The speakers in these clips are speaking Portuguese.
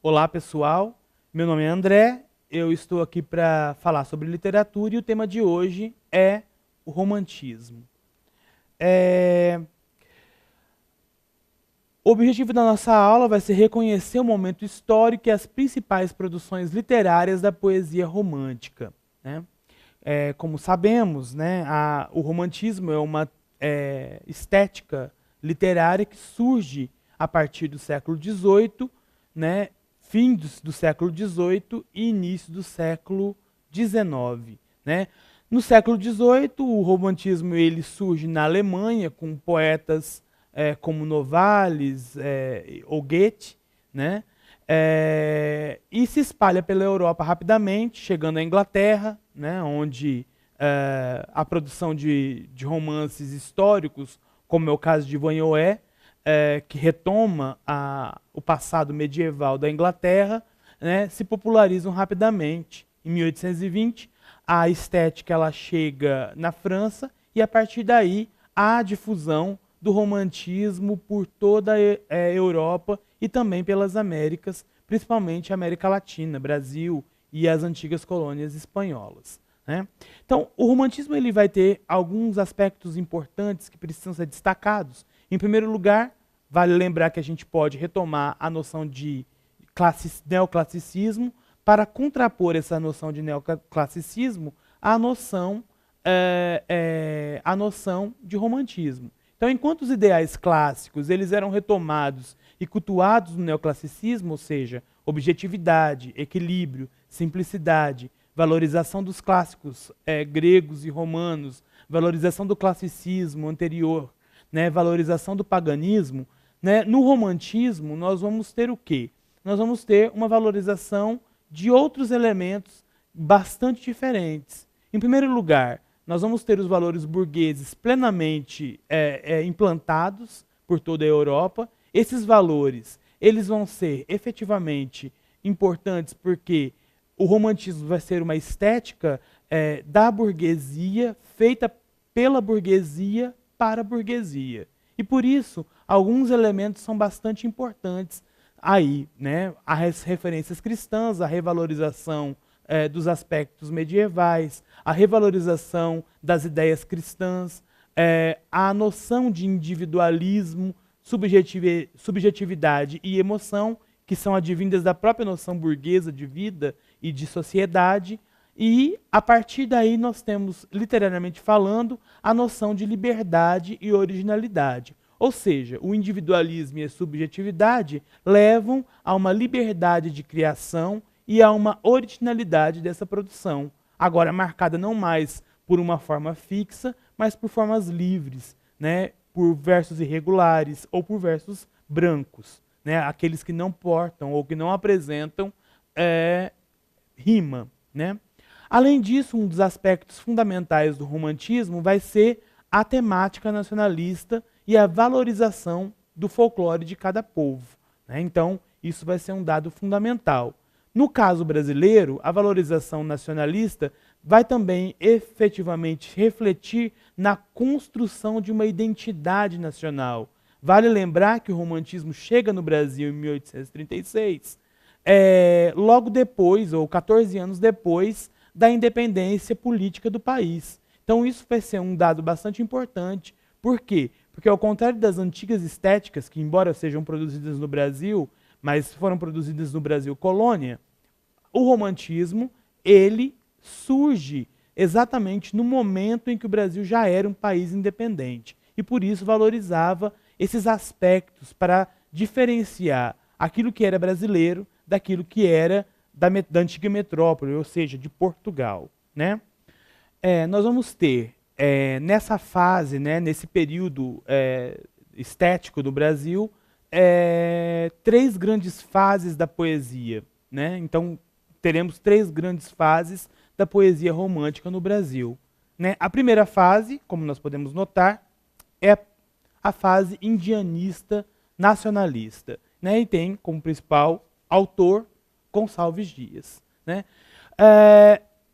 Olá, pessoal. Meu nome é André. Eu estou aqui para falar sobre literatura e o tema de hoje é o romantismo. É, O objetivo da nossa aula vai ser reconhecer o momento histórico e as principais produções literárias da poesia romântica, né? Como sabemos, né, o romantismo é uma estética literária que surge a partir do século XVIII, né, fim do século XVIII e início do século XIX. Né? No século XVIII, o romantismo ele surge na Alemanha com poetas como Novalis ou Goethe, né? E se espalha pela Europa rapidamente, chegando à Inglaterra, né, onde a produção de romances históricos, como é o caso de Vanier, que retoma o passado medieval da Inglaterra, né, se popularizam rapidamente. Em 1820, a estética ela chega na França e, a partir daí, há a difusão do romantismo por toda a Europa e também pelas Américas, principalmente a América Latina, Brasil e as antigas colônias espanholas. Né? Então, o romantismo ele vai ter alguns aspectos importantes que precisam ser destacados. Em primeiro lugar, vale lembrar que a gente pode retomar a noção de neoclassicismo para contrapor essa noção de neoclassicismo à noção de romantismo. Então, enquanto os ideais clássicos eles eram retomados e cultuados no neoclassicismo, ou seja, objetividade, equilíbrio, simplicidade, valorização dos clássicos gregos e romanos, valorização do classicismo anterior, né, valorização do paganismo, né, no romantismo nós vamos ter o quê? Nós vamos ter uma valorização de outros elementos bastante diferentes. Em primeiro lugar, nós vamos ter os valores burgueses plenamente implantados por toda a Europa. Esses valores eles vão ser efetivamente importantes porque o romantismo vai ser uma estética da burguesia, feita pela burguesia para a burguesia. E por isso, alguns elementos são bastante importantes aí, né? As referências cristãs, a revalorização dos aspectos medievais, a revalorização das ideias cristãs, a noção de individualismo, subjetividade e emoção, que são advindas da própria noção burguesa de vida e de sociedade, e a partir daí nós temos, literariamente falando, a noção de liberdade e originalidade. Ou seja, o individualismo e a subjetividade levam a uma liberdade de criação e a uma originalidade dessa produção, agora marcada não mais por uma forma fixa, mas por formas livres, né? Por versos irregulares ou por versos brancos, né? Aqueles que não portam ou que não apresentam rima. Né? Além disso, um dos aspectos fundamentais do romantismo vai ser a temática nacionalista e a valorização do folclore de cada povo. Né? Então, isso vai ser um dado fundamental. No caso brasileiro, a valorização nacionalista vai também efetivamente refletir na construção de uma identidade nacional. Vale lembrar que o romantismo chega no Brasil em 1836, logo depois, ou 14 anos depois, da independência política do país. Então isso vai ser um dado bastante importante. Por quê? Porque ao contrário das antigas estéticas, que embora sejam produzidas no Brasil, mas foram produzidas no Brasil colônia, o romantismo, ele surge exatamente no momento em que o Brasil já era um país independente. E por isso valorizava esses aspectos para diferenciar aquilo que era brasileiro daquilo que era da antiga metrópole, ou seja, de Portugal. Né? Nós vamos ter, nessa fase, né, nesse período estético do Brasil, três grandes fases da poesia. Né? Então, teremos três grandes fases da poesia romântica no Brasil. Né? A primeira fase, como nós podemos notar, é a fase indianista nacionalista. Né? E tem como principal autor Gonçalves Dias. Né?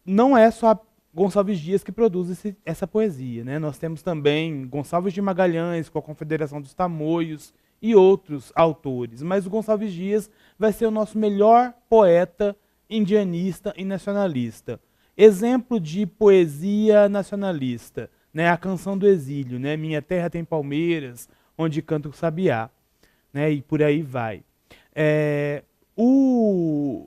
Não é só Gonçalves Dias que produz essa poesia. Né? Nós temos também Gonçalves de Magalhães, com a Confederação dos Tamoios, e outros autores, mas o Gonçalves Dias vai ser o nosso melhor poeta indianista e nacionalista. Exemplo de poesia nacionalista, né, a Canção do Exílio, né, Minha Terra Tem Palmeiras, Onde Canta o Sabiá, né, e por aí vai.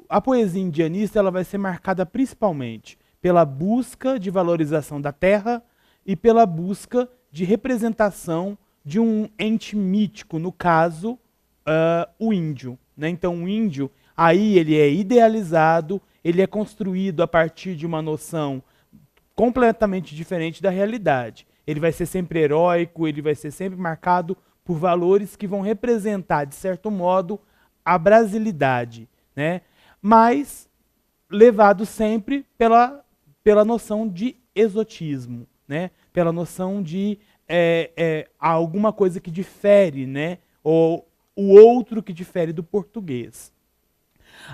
A poesia indianista ela vai ser marcada principalmente pela busca de valorização da terra e pela busca de representação de um ente mítico, no caso, o índio. Né? Então, o índio, aí ele é idealizado, ele é construído a partir de uma noção completamente diferente da realidade. Ele vai ser sempre heróico, ele vai ser sempre marcado por valores que vão representar, de certo modo, a brasilidade, né? Mas levado sempre pela noção de exotismo, né? Pela noção de alguma coisa que difere, né? Ou o outro que difere do português.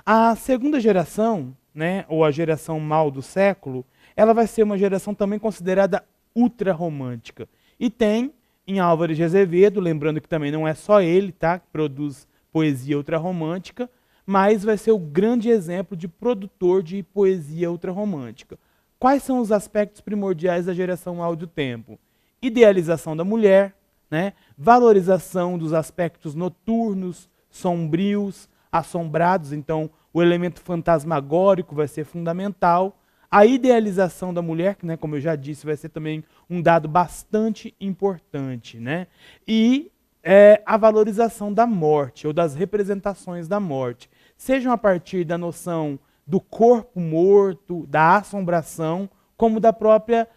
A segunda geração, né? Ou a geração mal do século, ela vai ser uma geração também considerada ultrarromântica. E tem em Álvares de Azevedo, lembrando que também não é só ele, tá, que produz poesia ultrarromântica, mas vai ser o grande exemplo de produtor de poesia ultrarromântica. Quais são os aspectos primordiais da geração Mal do Tempo? Idealização da mulher, né? Valorização dos aspectos noturnos, sombrios, assombrados, então o elemento fantasmagórico vai ser fundamental. A idealização da mulher, que, né, como eu já disse, vai ser também um dado bastante importante. Né? E a valorização da morte, ou das representações da morte. Sejam a partir da noção do corpo morto, da assombração, como da própria,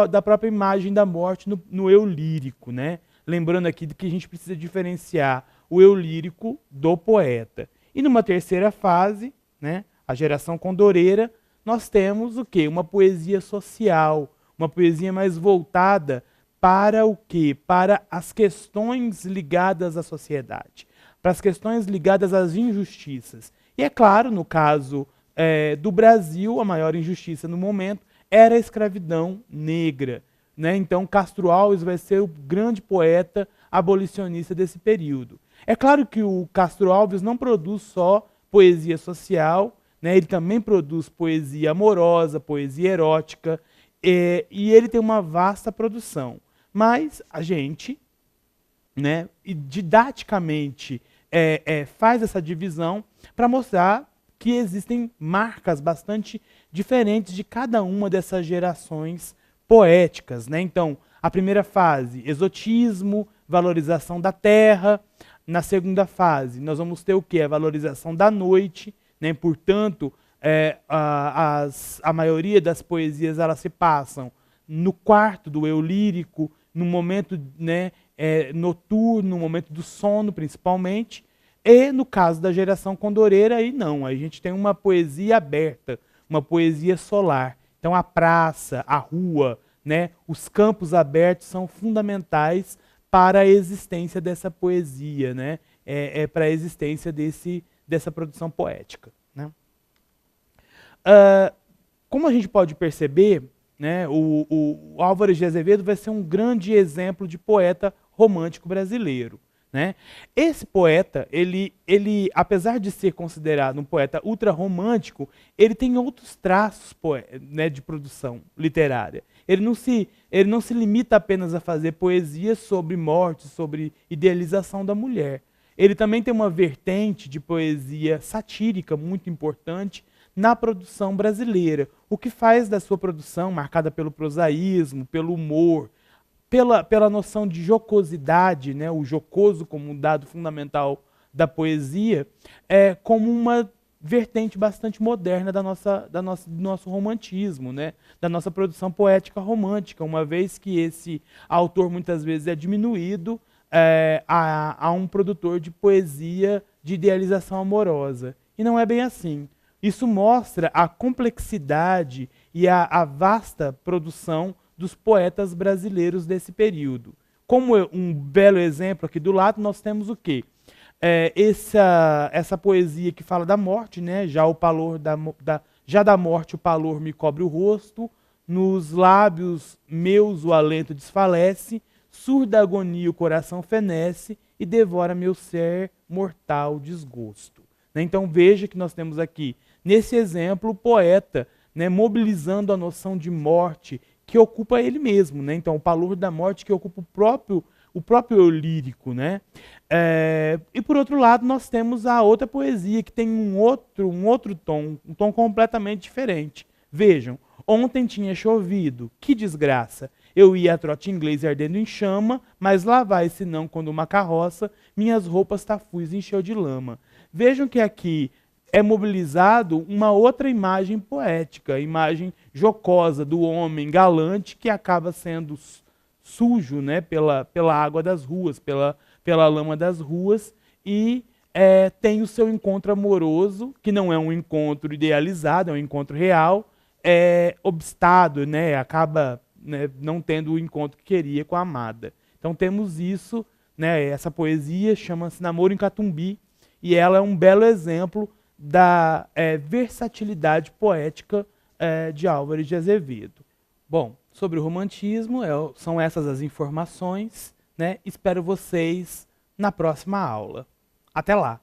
da própria imagem da morte no eu lírico. Né? Lembrando aqui que a gente precisa diferenciar o eu lírico do poeta. E numa terceira fase, né, a geração condoreira, nós temos o quê? Uma poesia social, uma poesia mais voltada para o quê? Para as questões ligadas à sociedade, para as questões ligadas às injustiças. E é claro, no caso do Brasil, a maior injustiça no momento era a escravidão negra. Né? Então, Castro Alves vai ser o grande poeta abolicionista desse período. É claro que o Castro Alves não produz só poesia social, né? Ele também produz poesia amorosa, poesia erótica, e ele tem uma vasta produção. Mas a gente, né, didaticamente, faz essa divisão para mostrar que existem marcas bastante diferentes de cada uma dessas gerações poéticas. Né? Então, a primeira fase, exotismo, valorização da terra. Na segunda fase, nós vamos ter o quê? A valorização da noite. Né? Portanto, a maioria das poesias elas se passam no quarto do eu lírico, no momento, né, noturno, no momento do sono, principalmente. E no caso da geração condoreira, aí não. A gente tem uma poesia aberta, uma poesia solar. Então, a praça, a rua, né, os campos abertos são fundamentais para a existência dessa poesia, né? Para a existência dessa produção poética. Né? Como a gente pode perceber, né, o Álvares de Azevedo vai ser um grande exemplo de poeta romântico brasileiro. Né? Esse poeta, ele, apesar de ser considerado um poeta ultrarromântico, ele tem outros traços, né, de produção literária. Ele não se limita apenas a fazer poesia sobre morte, sobre idealização da mulher. Ele também tem uma vertente de poesia satírica muito importante na produção brasileira, o que faz da sua produção, marcada pelo prosaísmo, pelo humor, pela noção de jocosidade, né, o jocoso como um dado fundamental da poesia, como uma vertente bastante moderna do nosso romantismo, né, da nossa produção poética romântica, uma vez que esse autor muitas vezes é diminuído a um produtor de poesia de idealização amorosa. E não é bem assim. Isso mostra a complexidade e a vasta produção dos poetas brasileiros desse período. Como um belo exemplo aqui do lado, nós temos o quê? Essa poesia que fala da morte, né? Já da morte o palor me cobre o rosto, nos lábios meus o alento desfalece, surda agonia o coração fenece, e devora meu ser mortal desgosto. Né? Então veja que nós temos aqui, nesse exemplo, o poeta, né, mobilizando a noção de morte que ocupa ele mesmo. Né? Então o palor da morte que ocupa o próprio eu lírico. Né? E por outro lado, nós temos a outra poesia que tem um outro tom, um tom completamente diferente. Vejam, ontem tinha chovido, que desgraça. Eu ia a trote inglês ardendo em chama, mas lá vai, senão quando uma carroça, minhas roupas tafus encheu de lama. Vejam que aqui é mobilizado uma outra imagem poética, a imagem jocosa do homem galante que acaba sendo sujo, né, pela água das ruas, pela lama das ruas, e tem o seu encontro amoroso, que não é um encontro idealizado, é um encontro real, obstado, né, acaba, né, não tendo o encontro que queria com a amada. Então temos isso, né, essa poesia chama-se Namoro em Catumbi, e ela é um belo exemplo da versatilidade poética de Álvares de Azevedo. Bom, sobre o romantismo, são essas as informações, né? Espero vocês na próxima aula. Até lá!